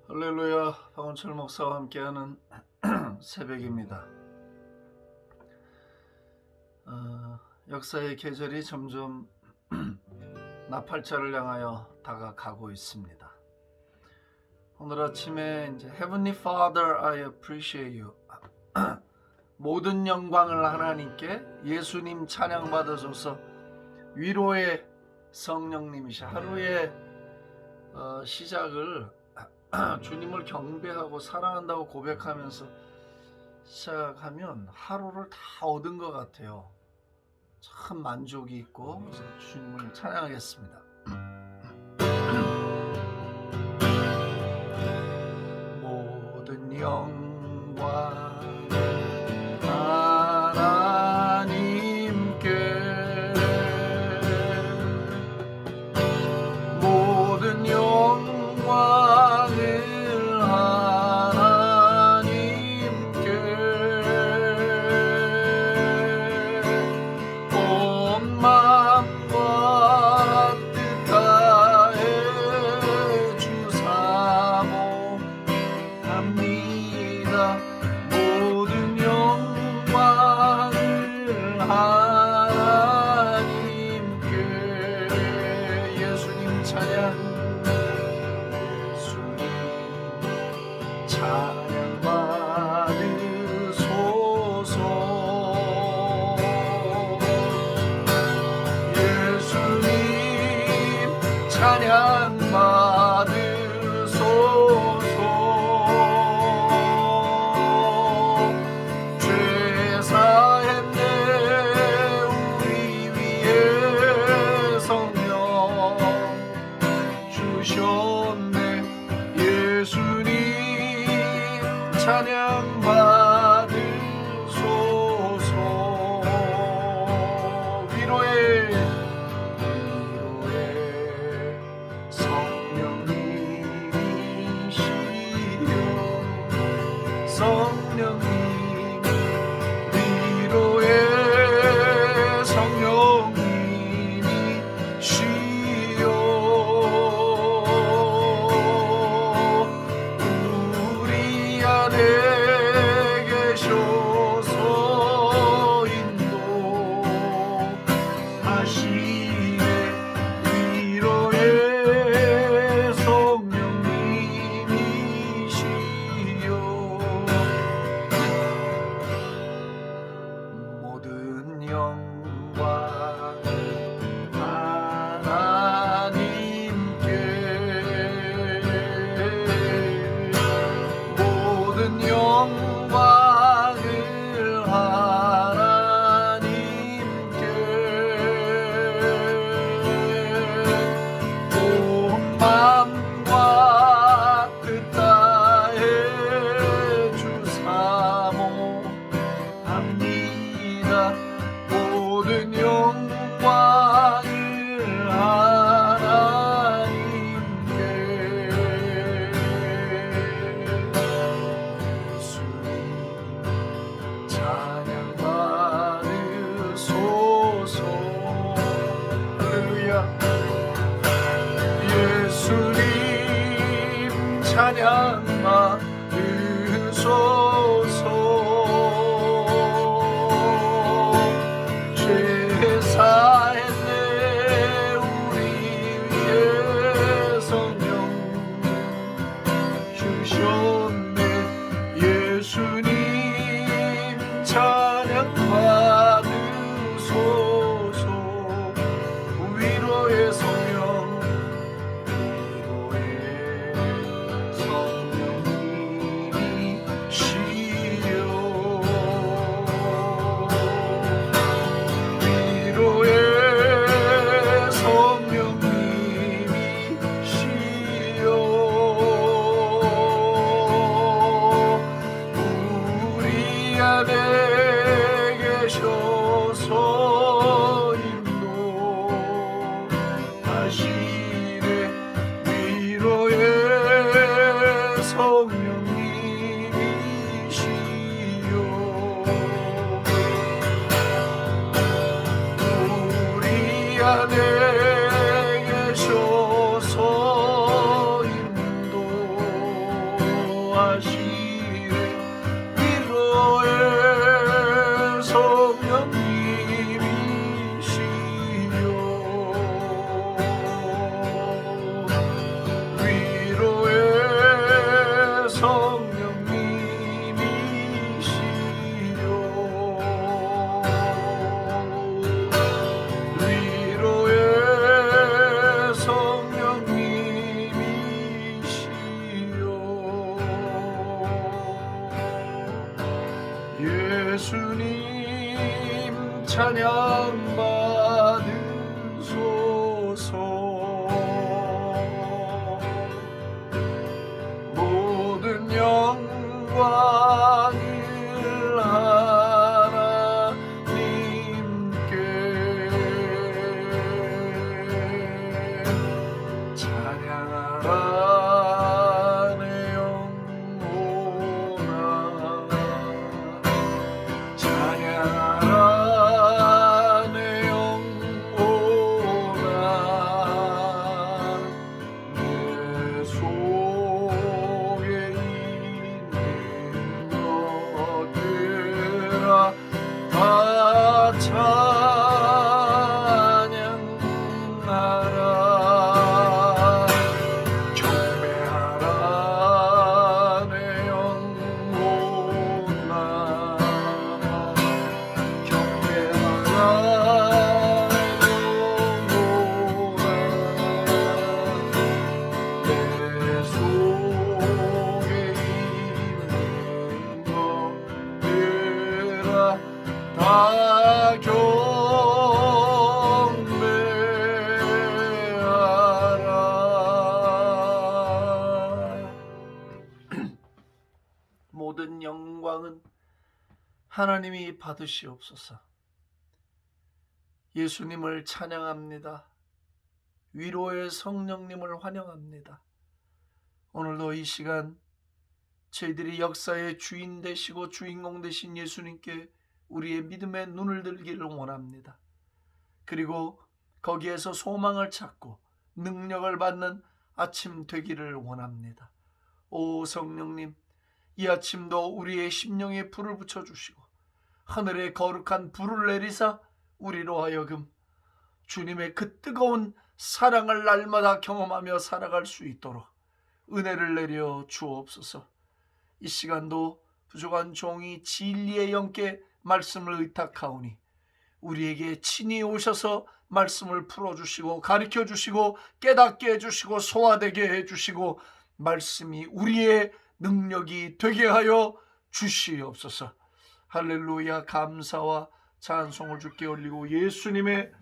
할렐루야. 박원철 목사와 함께하는 새벽입니다. 역사의 계절이 점점 나팔절을 향하여 다가가고 있습니다. 오늘 아침에 이제 Heavenly Father, I appreciate you. 모든 영광을 하나님께, 예수님 찬양 받으소서. 위로의 성령님이시. 하루의 시작을 주님을 경배하고 사랑한다고 고백하면서 시작하면 하루를 다 얻은 것 같아요. 참 만족이 있고, 그래서 주님을 찬양하겠습니다. 모든 영광 하나님께, 모든 영광을 하나님께, 온 마음과 뜻 다해 주 사모합니다. 모든 영광을 하나님께. 예수님 찬양, 찬양 받으소서. 예수님 찬양 받으소서. 죄 사했네 우리 위에 성령 주셨네. 예수님 찬양 받으소서. 위로의 성령님이시여, 성령님, 위로의 성령님이시여, 우리 안에 계셔서 인도하시네. 위로의 성령님이시여, 모든 영광 하나님께, 모든 영광을 하나님께, 온 마음과 뜻 다해 주 사모합니다. 모든 영광을 하나님께. 예수님 찬양 받으소서. 할렐루야. 예수님 찬양 받으소서. 죄 사했네 우리 위에 성령 주셨네. 예수님 찬양 받으소서. 위로의 성령, 위로의 성령님이시여, 위로의 성령님이시여, 우리 안에 계셔서 인도하시네. 위로의 성령님이시여, 우리 안에 계셔서 인도 위로하시네 위로의 성령님이시여 위로의 성령님이시여 위로의 성령님이시여 예수님 찬양 받으소서 모든 영광을 하나님께 찬양하라 내 영혼아 찬양하라 내 영혼아 내 속에 있는 것들아 다 찬양하라 경배하라 내 영혼아 경배하라 내 영혼아 내 속에 있는 것들아 다 경배하라 모든 영광은 하나님이 받으시옵소서. 예수님을 찬양합니다. 위로의 성령님을 환영합니다. 오늘도 이 시간 저희들이 역사의 주인 되시고 주인공 되신 예수님께 우리의 믿음의 눈을 들기를 원합니다. 그리고 거기에서 소망을 찾고 능력을 받는 아침 되기를 원합니다. 오 성령님, 이 아침도 우리의 심령에 불을 붙여주시고 하늘에 거룩한 불을 내리사 우리로 하여금 주님의 그 뜨거운 사랑을 날마다 경험하며 살아갈 수 있도록 은혜를 내려 주옵소서. 이 시간도 부족한 종이 진리의 영께 말씀을 의탁하오니 우리에게 친히 오셔서 말씀을 풀어주시고 가르쳐주시고 깨닫게 해주시고 소화되게 해주시고 말씀이 우리의 능력이 되게 하여 주시옵소서. 할렐루야. 감사와 찬송을 주께 올리고 예수님의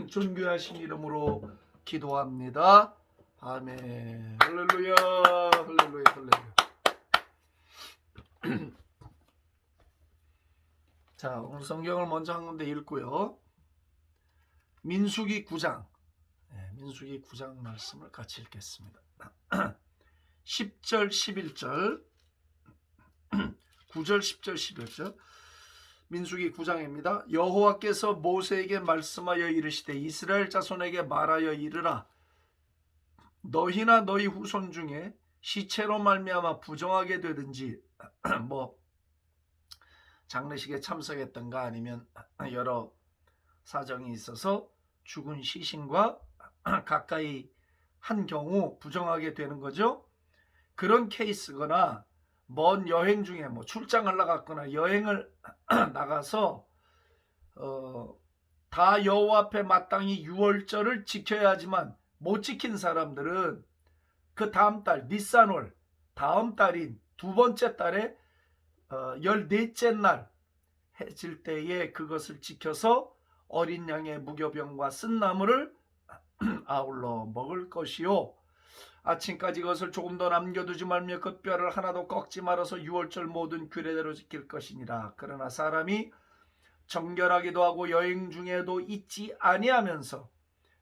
존귀하신 이름으로 기도합니다. 아멘. 할렐루야. 할렐루야. 할렐루야. 자, 오늘 성경을 먼저 한 군데 읽고요. 민수기 9장. 민수기 9장 말씀을 같이 읽겠습니다. 10절 11절 9절 10절 11절 민수기 9장입니다. 여호와께서 모세에게 말씀하여 이르시되 이스라엘 자손에게 말하여 이르라. 너희나 너희 후손 중에 시체로 말미암아 부정하게 되든지 뭐 장례식에 참석했던가 아니면 여러 사정이 있어서 죽은 시신과 가까이 한 경우 부정하게 되는 거죠. 그런 케이스거나 먼 여행 중에 뭐 출장을 나갔거나 여행을 나가서 다 여호와 앞에 마땅히 유월절을 지켜야 하지만 못 지킨 사람들은 그 다음 달 니산월 다음 달인 두 번째 달에 14째 날 해질 때에 그것을 지켜서 어린 양의 무교병과 쓴 나물을 아울러 먹을 것이요 아침까지 그것을 조금 더 남겨두지 말며 그 뼈를 하나도 꺾지 말아서 유월절 모든 규례대로 지킬 것이니라. 그러나 사람이 정결하기도 하고 여행 중에도 잊지 아니하면서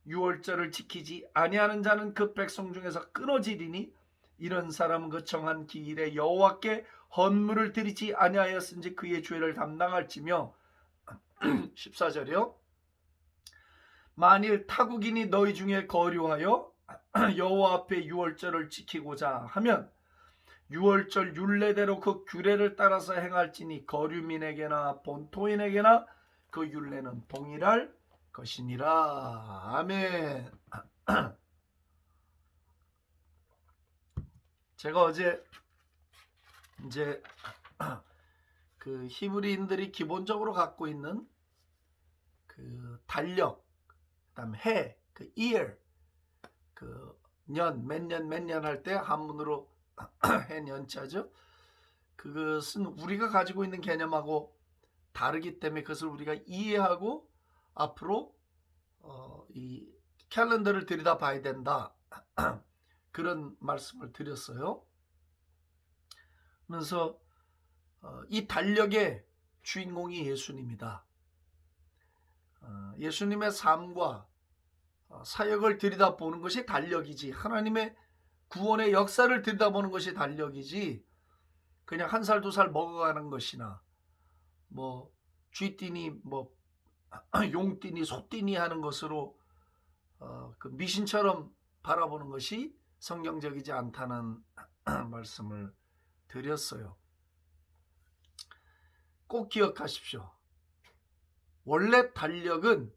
유월절을 지키지 아니하는 자는 그 백성 중에서 끊어지리니 이런 사람은 그 정한 기일에 여호와께 헌물을 드리지 아니하였은지 그의 죄를 담당할지며 14절이요. 만일 타국인이 너희 중에 거류하여 여호와 앞에 유월절을 지키고자 하면 유월절 율례대로 그 규례를 따라서 행할지니 거류민에게나 본토인에게나 그 율례는 동일할 것이니라. 아멘. 제가 어제 이제 그 히브리인들이 기본적으로 갖고 있는 그 달력, 그다음에 해, 그 year, 그 년, 몇 년 할 때 한문으로 해년자죠. 그것은 우리가 가지고 있는 개념하고 다르기 때문에 그것을 우리가 이해하고 앞으로 이 캘린더를 들여다봐야 된다. 그런 말씀을 드렸어요. 그래서 이 달력의 주인공이 예수님이다. 예수님의 삶과 사역을 들여다보는 것이 달력이지, 하나님의 구원의 역사를 들여다보는 것이 달력이지, 그냥 한 살 두 살 먹어가는 것이나 뭐 쥐띠니 뭐 용띠니 소띠니 하는 것으로 그 미신처럼 바라보는 것이 성경적이지 않다는 말씀을 드렸어요. 꼭 기억하십시오. 원래 달력은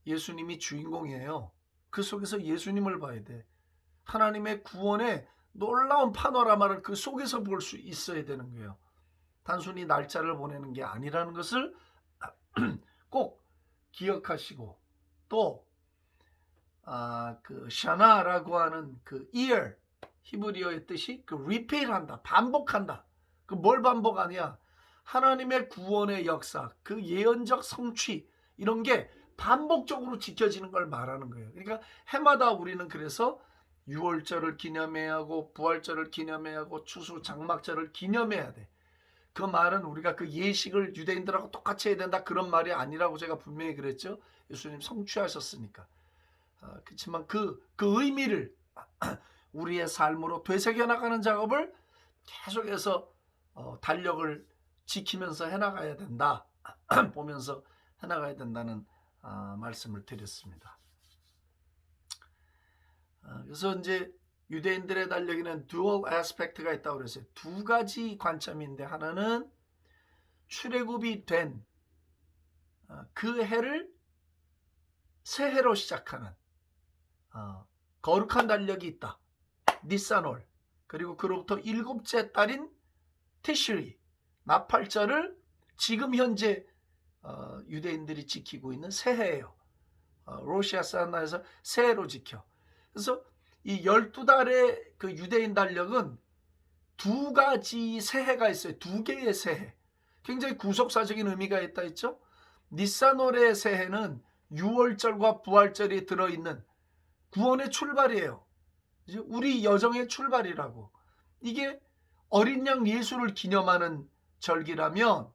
예수님이 주인공이에요. 그 속에서 예수님을 봐야 돼. 하나님의 구원의 놀라운 파노라마를 그 속에서 볼 수 있어야 되는 거예요. 단순히 날짜를 보내는 게 아니라는 것을 꼭 기억하시고, 또 그 샤나라고 하는 그 year, 히브리어의 뜻이 그 repeat한다, 반복한다. 그 뭘 반복하냐? 하나님의 구원의 역사, 그 예언적 성취, 이런 게 반복적으로 지켜지는 걸 말하는 거예요. 그러니까 해마다 우리는 그래서 유월절을 기념해야 하고 부활절을 기념해야 하고 추수 장막절을 기념해야 돼. 그 말은 우리가 그 예식을 유대인들하고 똑같이 해야 된다, 그런 말이 아니라고 제가 분명히 그랬죠. 예수님 성취하셨으니까. 그렇지만 그 의미를 우리의 삶으로 되새겨 나가는 작업을 계속해서 달력을 지키면서 해나가야 된다. 보면서 해나가야 된다는 말씀을 드렸습니다. 그래서 이제 유대인들의 달력에는 dual aspect가 있다고 그랬어요. 두 가지 관점인데, 하나는 출애굽이 된 그 해를 새해로 시작하는 거룩한 달력이 있다. 니산월. 그리고 그로부터 7째 달인 티슈리, 나팔절을 지금 현재 유대인들이 지키고 있는 새해예요. 로시아사나에서 새해로 지켜. 그래서 이 12달의 그 유대인 달력은 두 가지 새해가 있어요. 두 개의 새해. 굉장히 구속사적인 의미가 있다 했죠. 니산월의 새해는 유월절과 부활절이 들어있는 구원의 출발이에요. 우리 여정의 출발이라고. 이게 어린 양 예수를 기념하는 절기라면,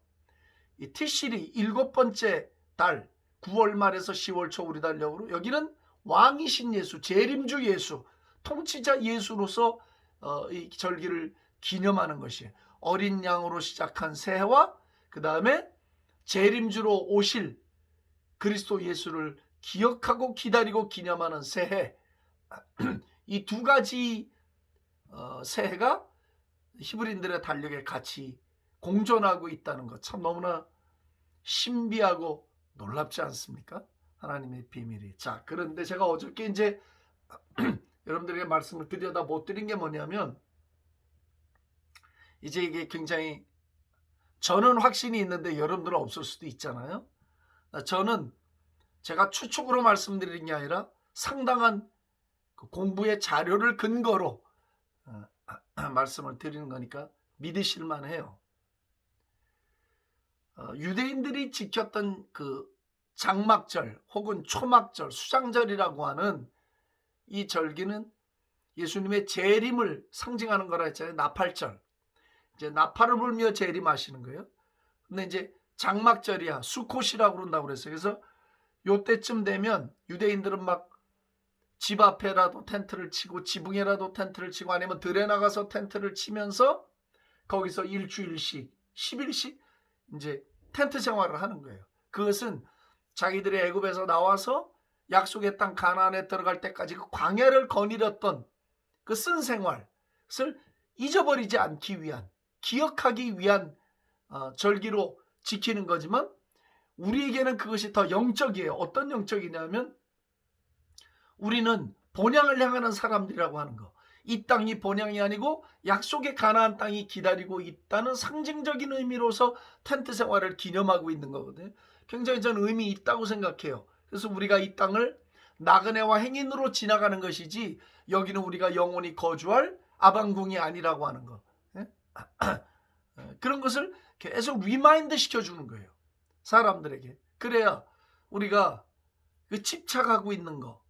이 티실이 7번째 달 9월 말에서 10월 초 우리 달력으로, 여기는 왕이신 예수, 재림주 예수, 통치자 예수로서 이 절기를 기념하는 것이에요. 어린 양으로 시작한 새해와 그 다음에 재림주로 오실 그리스도 예수를 기억하고 기다리고 기념하는 새해, 이 두 가지 새해가 히브리인들의 달력에 같이 공존하고 있다는 것, 참 너무나 신비하고 놀랍지 않습니까? 하나님의 비밀이. 자, 그런데 제가 어저께 이제 여러분들에게 말씀을 드려다 못 드린 게 뭐냐면, 이제 이게 굉장히, 저는 확신이 있는데 여러분들은 없을 수도 있잖아요. 저는 제가 추측으로 말씀드리는 게 아니라 상당한 그 공부의 자료를 근거로 말씀을 드리는 거니까 믿으실만 해요. 유대인들이 지켰던 그 장막절 혹은 초막절, 수장절이라고 하는 이 절기는 예수님의 재림을 상징하는 거라 했잖아요. 나팔절. 이제 나팔을 불며 재림하시는 거예요. 근데 이제 장막절이야, 수콧이라고 그런다고 그랬어요. 그래서 요때쯤 되면 유대인들은 막 집 앞에라도 텐트를 치고 지붕에라도 텐트를 치고 아니면 들에 나가서 텐트를 치면서 거기서 일주일씩 10일씩 이제 텐트 생활을 하는 거예요. 그것은 자기들이 애굽에서 나와서 약속의 땅 가나안에 들어갈 때까지 그 광야를 거닐었던 그 쓴 생활을 잊어버리지 않기 위한, 기억하기 위한 절기로 지키는 거지만 우리에게는 그것이 더 영적이에요. 어떤 영적이냐면 우리는 본향을 향하는 사람들이라고 하는 거. 이 땅이 본향이 아니고 약속의 가나안 땅이 기다리고 있다는 상징적인 의미로서 텐트 생활을 기념하고 있는 거거든요. 굉장히 저는 의미 있다고 생각해요. 그래서 우리가 이 땅을 나그네와 행인으로 지나가는 것이지 여기는 우리가 영원히 거주할 아방궁이 아니라고 하는 거. 예? 그런 것을 계속 리마인드 시켜주는 거예요. 사람들에게. 그래야 우리가 그 집착하고 있는 거,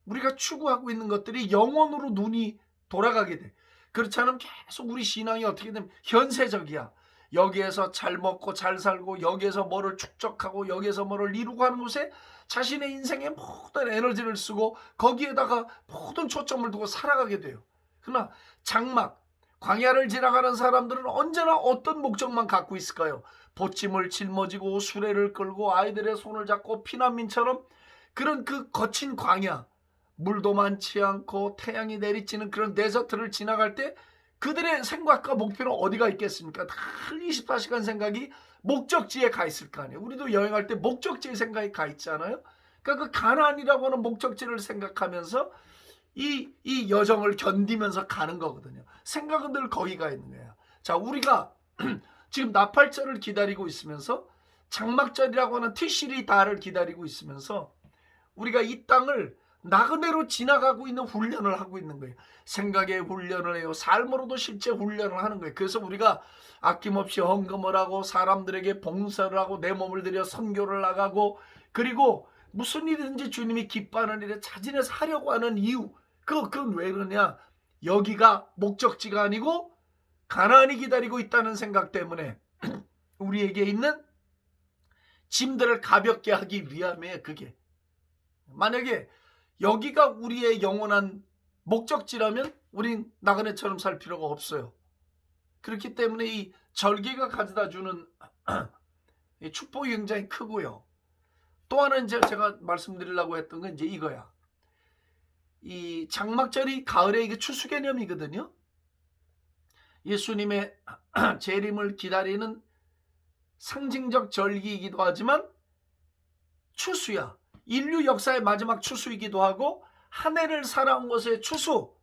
우리가 추구하고 있는 것들이 영원으로 눈이 돌아가게 돼. 그렇지 않으면 계속 우리 신앙이 어떻게 되면 현세적이야. 여기에서 잘 먹고 잘 살고 여기에서 뭐를 축적하고 여기에서 뭐를 이루고 하는 곳에 자신의 인생의 모든 에너지를 쓰고 거기에다가 모든 초점을 두고 살아가게 돼요. 그러나 장막, 광야를 지나가는 사람들은 언제나 어떤 목적만 갖고 있을까요? 보침을 짊어지고 수레를 끌고 아이들의 손을 잡고 피난민처럼 그런 그 거친 광야, 물도 많지 않고 태양이 내리쬐는 그런 데저트를 지나갈 때 그들의 생각과 목표는 어디가 있겠습니까? 다 24시간 생각이 목적지에 가 있을 거 아니에요. 우리도 여행할 때 목적지에 생각이 가 있잖아요. 그러니까 그 가나안이라고 하는 목적지를 생각하면서 이 여정을 견디면서 가는 거거든요. 생각은 늘 거기 가 있는 거예요. 자, 우리가 지금 나팔절을 기다리고 있으면서 장막절이라고 하는 티시리 달을 기다리고 있으면서 우리가 이 땅을 나그네로 지나가고 있는 훈련을 하고 있는 거예요. 생각의 훈련을 해요. 삶으로도 실제 훈련을 하는 거예요. 그래서 우리가 아낌없이 헌금을 하고 사람들에게 봉사를 하고 내 몸을 들여 선교를 나가고 그리고 무슨 일이든지 주님이 기뻐하는 일에 자진해서 하려고 하는 이유, 그건 왜 그러냐? 여기가 목적지가 아니고 가나안이 기다리고 있다는 생각 때문에 우리에게 있는 짐들을 가볍게 하기 위함이에요. 그게 만약에 여기가 우리의 영원한 목적지라면 우린 나그네처럼 살 필요가 없어요. 그렇기 때문에 이 절기가 가져다 주는 축복이 굉장히 크고요. 또 하나 이제 제가 말씀드리려고 했던 건 이제 이거야. 이 장막절이 가을에 이게 추수 개념이거든요. 예수님의 재림을 기다리는 상징적 절기이기도 하지만 추수야. 인류 역사의 마지막 추수이기도 하고 한 해를 살아온 것의 추수,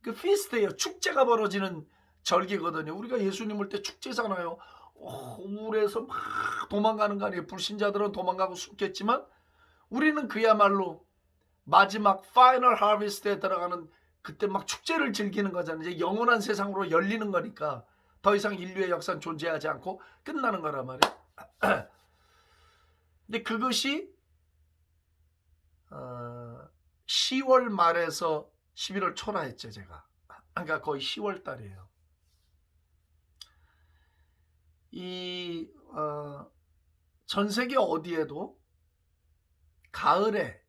그 피스트예요. 축제가 벌어지는 절기거든요. 우리가 예수님 올 때 축제잖아요. 우울해서 막 도망가는 거 아니에요. 불신자들은 도망가고 숨겠지만 우리는 그야말로 마지막 파이널 하비스트에 들어가는 그때 막 축제를 즐기는 거잖아요. 이제 영원한 세상으로 열리는 거니까 더 이상 인류의 역사는 존재하지 않고 끝나는 거란 말이에요. 근데 그것이 10월 말에서 11월 초라 했죠. 제가. 그러니까 거의 10월 달이에요. 전 세계 어디에도 가을에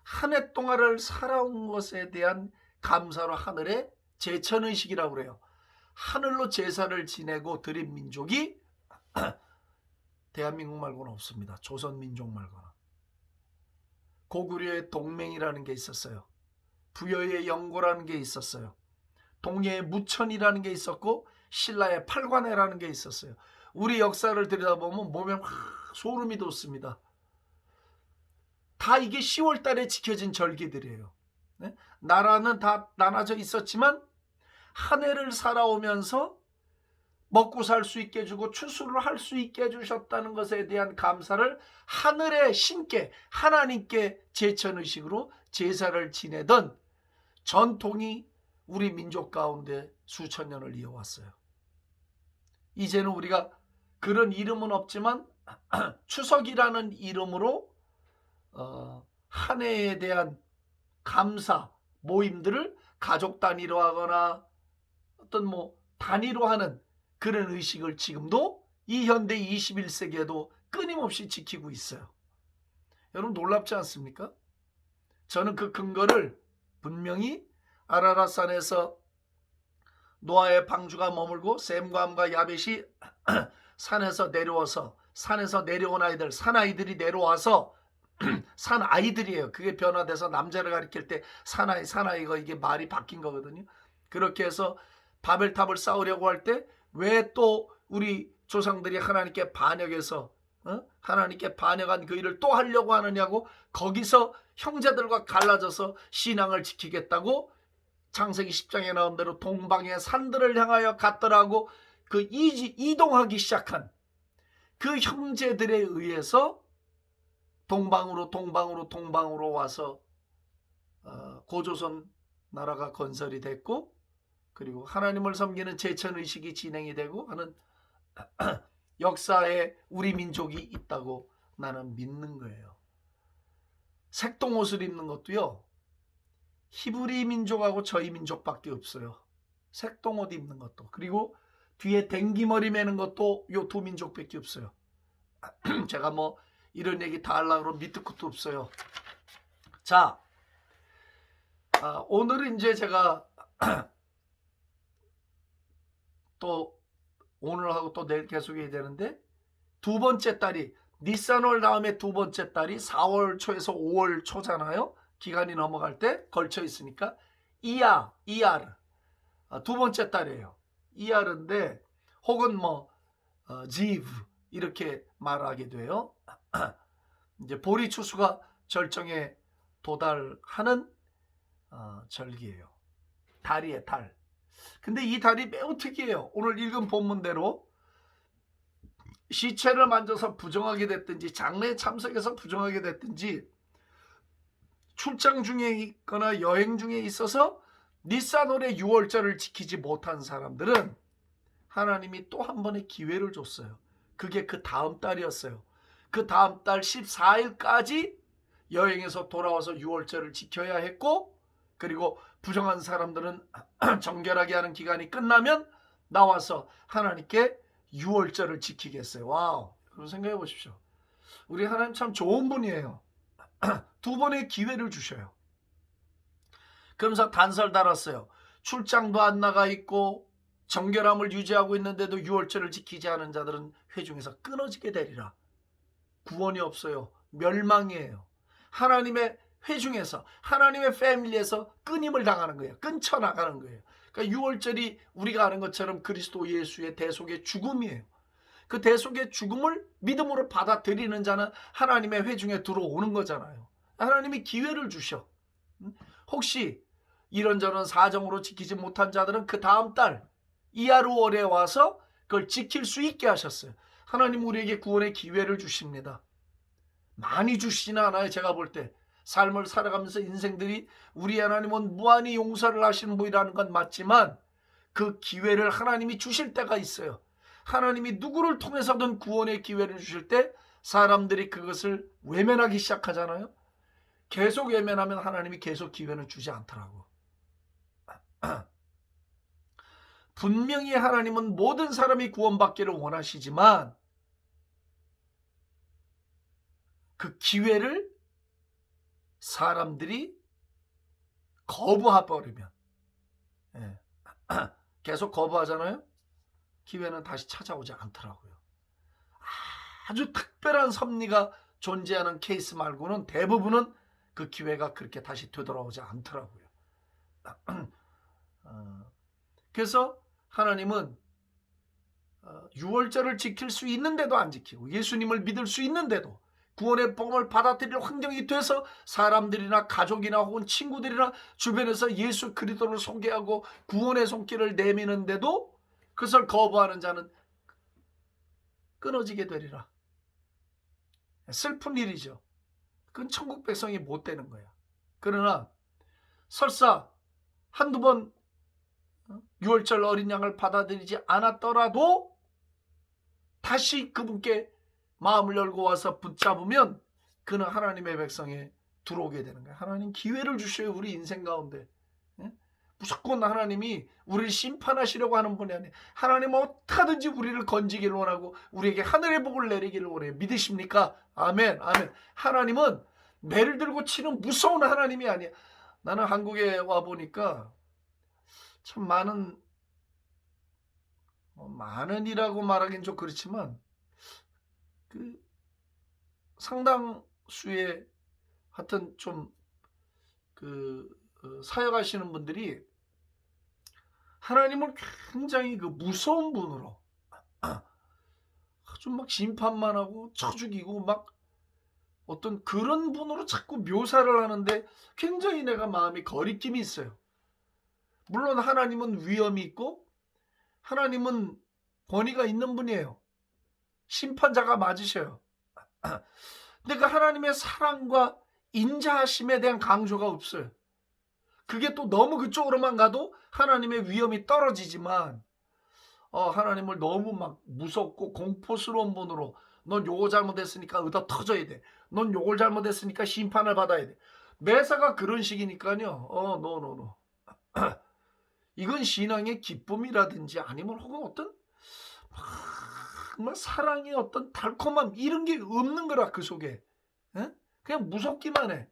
한 해 동안을 살아온 것에 대한 감사로 하늘의 제천의식이라고 그래요. 하늘로 제사를 지내고 드린 민족이 대한민국 말고는 없습니다. 조선민족 말고는. 고구려의 동맹이라는 게 있었어요. 부여의 영고라는 게 있었어요. 동해의 무천이라는 게 있었고 신라의 팔관해라는 게 있었어요. 우리 역사를 들여다보면 몸에 소름이 돋습니다. 다 이게 10월 달에 지켜진 절기들이에요. 네? 나라는 다 나눠져 있었지만 한 해를 살아오면서 먹고 살 수 있게 해주고 추수를 할 수 있게 해주셨다는 것에 대한 감사를 하늘의 신께 하나님께 제천의식으로 제사를 지내던 전통이 우리 민족 가운데 수천 년을 이어왔어요. 이제는 우리가 그런 이름은 없지만 추석이라는 이름으로 한 해에 대한 감사 모임들을 가족 단위로 하거나 어떤 단위로 하는 그런 의식을 지금도 이 현대 21세기에도 끊임없이 지키고 있어요. 여러분 놀랍지 않습니까? 저는 그 근거를 분명히 아라랏산에서 노아의 방주가 머물고 셈과 함과 야벳이 산에서 내려온 아이들, 산아이들이 내려와서 산아이들이에요. 그게 변화돼서 남자를 가리킬 때 사나이가 이게 말이 바뀐 거거든요. 그렇게 해서 바벨탑을 쌓으려고 할 때 왜 또 우리 조상들이 하나님께 반역해서 하나님께 반역한 그 일을 또 하려고 하느냐고, 거기서 형제들과 갈라져서 신앙을 지키겠다고 창세기 10장에 나온 대로 동방의 산들을 향하여 갔더라고. 그 이동하기 시작한 그 형제들에 의해서 동방으로 와서 고조선 나라가 건설이 됐고, 그리고 하나님을 섬기는 제천의식이 진행이 되고 하는 역사에 우리 민족이 있다고 나는 믿는 거예요. 색동옷을 입는 것도요, 히브리 민족하고 저희 민족밖에 없어요. 색동옷 입는 것도. 그리고 뒤에 댕기머리 매는 것도 요 두 민족밖에 없어요. 제가 뭐 이런 얘기 다 하려고 그러면 밑도 끝도 없어요. 자, 오늘은 이제 제가 또 오늘하고 또 내일 계속 해야 되는데, 두 번째 달이 니산월 다음에 두 번째 달이 4월 초에서 5월 초잖아요. 기간이 넘어갈 때 걸쳐 있으니까 이알 두 번째 달이에요. 이알인데 혹은 뭐 지브 이렇게 말하게 돼요. 이제 보리 추수가 절정에 도달하는 절기예요. 달이에요, 달. 근데 이 달이 매우 특이해요. 오늘 읽은 본문대로 시체를 만져서 부정하게 됐든지 장례에 참석해서 부정하게 됐든지 출장 중에 있거나 여행 중에 있어서 니산월의 6월절을 지키지 못한 사람들은 하나님이 또 한 번의 기회를 줬어요. 그게 그 다음 달이었어요. 그 다음 달 14일까지 여행에서 돌아와서 6월절을 지켜야 했고, 그리고 부정한 사람들은 정결하게 하는 기간이 끝나면 나와서 하나님께 6월절을 지키겠어요. 와우. 그럼 생각해 보십시오. 우리 하나님 참 좋은 분이에요. 두 번의 기회를 주셔요. 그러면서 단설 달았어요. 출장도 안 나가 있고 정결함을 유지하고 있는데도 6월절을 지키지 않은 자들은 회중에서 끊어지게 되리라. 구원이 없어요. 멸망이에요. 하나님의 회중에서, 하나님의 패밀리에서 끊임을 당하는 거예요. 끊쳐나가는 거예요. 그러니까 6월절이 우리가 아는 것처럼 그리스도 예수의 대속의 죽음이에요. 그 대속의 죽음을 믿음으로 받아들이는 자는 하나님의 회중에 들어오는 거잖아요. 하나님이 기회를 주셔. 혹시 이런저런 사정으로 지키지 못한 자들은 그 다음 달 이하루월에 와서 그걸 지킬 수 있게 하셨어요. 하나님 우리에게 구원의 기회를 주십니다. 많이 주시지는 않아요. 제가 볼 때 삶을 살아가면서 인생들이 우리 하나님은 무한히 용서를 하시는 분이라는 건 맞지만 그 기회를 하나님이 주실 때가 있어요. 하나님이 누구를 통해서든 구원의 기회를 주실 때 사람들이 그것을 외면하기 시작하잖아요. 계속 외면하면 하나님이 계속 기회는 주지 않더라고. 분명히 하나님은 모든 사람이 구원받기를 원하시지만 그 기회를 사람들이 거부해버리면, 계속 거부하잖아요. 기회는 다시 찾아오지 않더라고요. 아주 특별한 섭리가 존재하는 케이스 말고는 대부분은 그 기회가 그렇게 다시 되돌아오지 않더라고요. 그래서 하나님은 6월절을 지킬 수 있는데도 안 지키고 예수님을 믿을 수 있는데도 구원의 복음을 받아들일 환경이 돼서 사람들이나 가족이나 혹은 친구들이나 주변에서 예수 그리스도를 소개하고 구원의 손길을 내미는데도 그것을 거부하는 자는 끊어지게 되리라. 슬픈 일이죠. 그건 천국 백성이 못 되는 거야. 그러나 설사 한두 번 6월절 어린 양을 받아들이지 않았더라도 다시 그분께 마음을 열고 와서 붙잡으면 그는 하나님의 백성에 들어오게 되는 거예요. 하나님 기회를 주셔요. 우리 인생 가운데. 무조건 하나님이 우리를 심판하시려고 하는 분이 아니에요. 하나님은 어떻게든지 우리를 건지기를 원하고 우리에게 하늘의 복을 내리기를 원해요. 믿으십니까? 아멘. 아멘. 하나님은 매를 들고 치는 무서운 하나님이 아니에요. 나는 한국에 와보니까 참 많은이라고 말하기는 좀 그렇지만 그 상당수의 하여튼 좀 사역하시는 분들이 하나님을 굉장히 그 무서운 분으로 아주 막 심판만 하고 쳐 죽이고 막 어떤 그런 분으로 자꾸 묘사를 하는데 굉장히 내가 마음이 거리낌이 있어요. 물론 하나님은 위엄이 있고 하나님은 권위가 있는 분이에요. 심판자가 맞으셔요. 근데 그 하나님의 사랑과 인자하심에 대한 강조가 없어요. 그게 또 너무 그쪽으로만 가도 하나님의 위엄이 떨어지지만 하나님을 너무 막 무섭고 공포스러운 분으로 넌 요거 잘못했으니까 의다 터져야 돼. 넌 요걸 잘못했으니까 심판을 받아야 돼. 매사가 그런 식이니까요. 노. 이건 신앙의 기쁨이라든지 아니면 혹은 어떤 정말 사랑의 어떤 달콤함 이런 게 없는 거라 그 속에. 에? 그냥 무섭기만 해.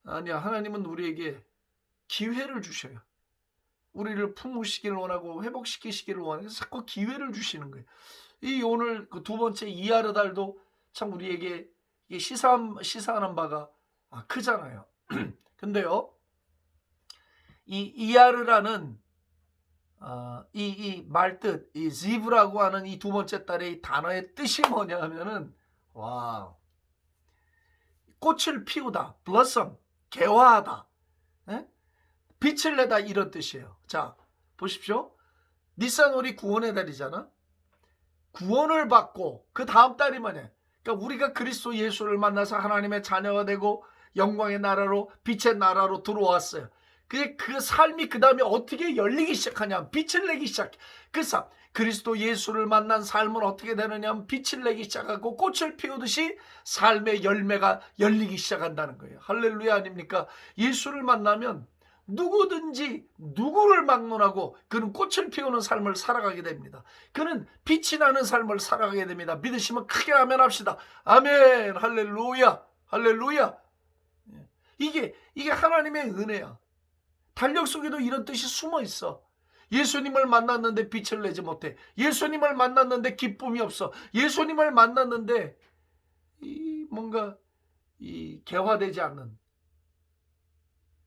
아니야. 하나님은 우리에게 기회를 주셔요. 우리를 품으시기를 원하고 회복시키시기를 원하고 자꾸 기회를 주시는 거예요. 이 오늘 그 두 번째 이하르달도 참 우리에게 시사하는 바가 크잖아요. 근데요, 이 이하르라는 이 말뜻, 이 지브라고 하는 이 두 번째 딸의 이 단어의 뜻이 뭐냐 하면은 꽃을 피우다, blossom, 개화하다, 에? 빛을 내다 이런 뜻이에요. 자, 보십시오. 니산월이 구원의 달이잖아. 구원을 받고 그 다음 달이 뭐냐? 그러니까 우리가 그리스도 예수를 만나서 하나님의 자녀가 되고 영광의 나라로 빛의 나라로 들어왔어요. 그 삶이 그 다음에 어떻게 열리기 시작하냐? 빛을 내기 시작해. 그래서 그리스도 예수를 만난 삶은 어떻게 되느냐 하면 빛을 내기 시작하고 꽃을 피우듯이 삶의 열매가 열리기 시작한다는 거예요. 할렐루야 아닙니까? 예수를 만나면 누구든지 누구를 막론하고 그는 꽃을 피우는 삶을 살아가게 됩니다. 그는 빛이 나는 삶을 살아가게 됩니다. 믿으시면 크게 아멘 합시다. 아멘. 할렐루야. 할렐루야. 이게 하나님의 은혜야. 달력 속에도 이런 뜻이 숨어 있어. 예수님을 만났는데 빛을 내지 못해. 예수님을 만났는데 기쁨이 없어. 예수님을 만났는데 뭔가 개화되지 않는,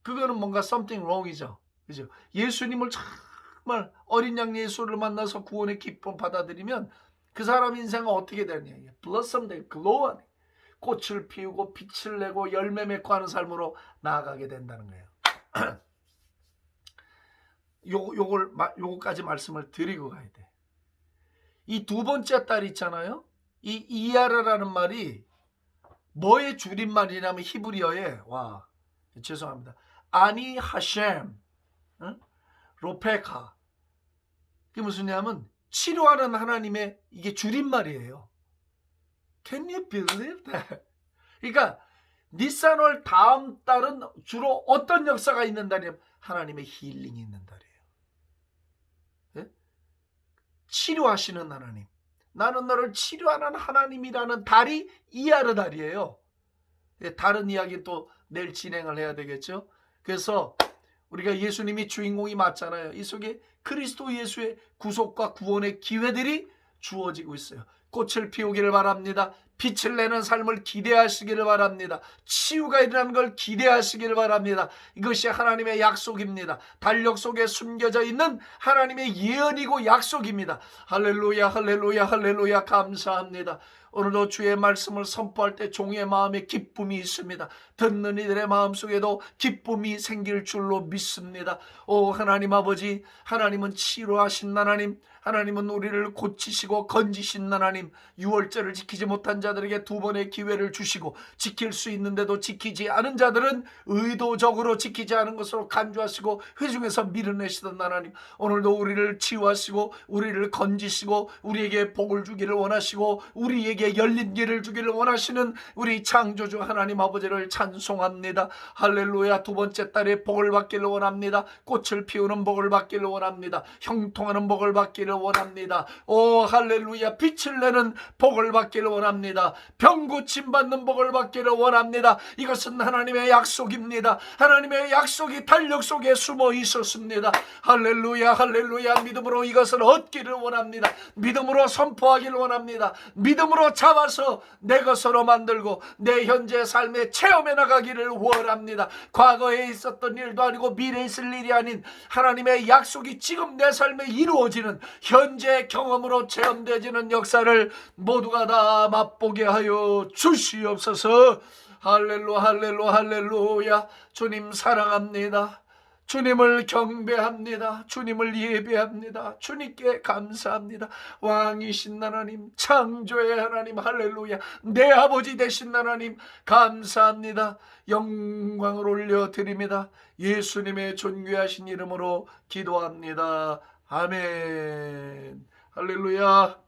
그거는 뭔가 something wrong이죠. 그죠? 예수님을 정말 어린 양 예수를 만나서 구원의 기쁨 받아들이면 그 사람 인생은 어떻게 되느냐. blossom, glow하네. 꽃을 피우고 빛을 내고 열매 맺고 하는 삶으로 나아가게 된다는 거예요. 요거까지 말씀을 드리고 가야 돼. 이 두 번째 딸 있잖아요. 이 이하라라는 말이 뭐의 줄임말이냐면 히브리어에 죄송합니다. 아니 하셴, 로페카. 그게 무슨 냐면 치료하는 하나님의 이게 줄임말이에요. Can you believe that? 그러니까 니산월 다음 달은 주로 어떤 역사가 있는 달이냐면 하나님의 힐링이 있는 달이에요. 네? 치료하시는 하나님. 나는 너를 치료하는 하나님이라는 달이 이하르 달이에요. 다른 이야기 또 내일 진행을 해야 되겠죠. 그래서 우리가 예수님이 주인공이 맞잖아요. 이 속에 그리스도 예수의 구속과 구원의 기회들이 주어지고 있어요. 꽃을 피우기를 바랍니다. 빛을 내는 삶을 기대하시기를 바랍니다. 치유가 일어나는 걸 기대하시기를 바랍니다. 이것이 하나님의 약속입니다. 달력 속에 숨겨져 있는 하나님의 예언이고 약속입니다. 할렐루야, 할렐루야, 할렐루야. 감사합니다. 오늘도 주의 말씀을 선포할 때 종의 마음에 기쁨이 있습니다. 듣는 이들의 마음속에도 기쁨이 생길 줄로 믿습니다. 오 하나님 아버지, 하나님은 치료하신 하나님, 하나님은 우리를 고치시고 건지신 하나님, 6월절을 지키지 못한 자들에게 두 번의 기회를 주시고 지킬 수 있는데도 지키지 않은 자들은 의도적으로 지키지 않은 것으로 간주하시고 회중에서 밀어내시던 하나님, 오늘도 우리를 치유하시고 우리를 건지시고 우리에게 복을 주기를 원하시고 우리에게 열린 길을 주기를 원하시는 우리 창조주 하나님 아버지를 찬송합니다. 할렐루야. 두 번째 딸의 복을 받기를 원합니다. 꽃을 피우는 복을 받기를 원합니다. 형통하는 복을 받기를 원합니다. 오 할렐루야. 빛을 내는 복을 받기를 원합니다. 원합니다. 병 고침 받는 복을 받기를 원합니다. 이것은 하나님의 약속입니다. 하나님의 약속이 달력 속에 숨어 있었습니다. 할렐루야, 할렐루야. 믿음으로 이것을 얻기를 원합니다. 믿음으로 선포하기를 원합니다. 믿음으로 잡아서 내 것으로 만들고 내 현재 삶의 체험해 나가기를 원합니다. 과거에 있었던 일도 아니고 미래에 있을 일이 아닌 하나님의 약속이 지금 내 삶에 이루어지는 현재 경험으로 체험되지는 역사를 모두가 다 맛보게 하여 주시옵소서. 할렐루야, 할렐루야, 할렐루야. 주님 사랑합니다. 주님을 경배합니다. 주님을 예배합니다. 주님께 감사합니다. 왕이신 하나님, 창조의 하나님, 할렐루야. 내 아버지 되신 하나님, 감사합니다. 영광을 올려드립니다. 예수님의 존귀하신 이름으로 기도합니다. 아멘. 할렐루야.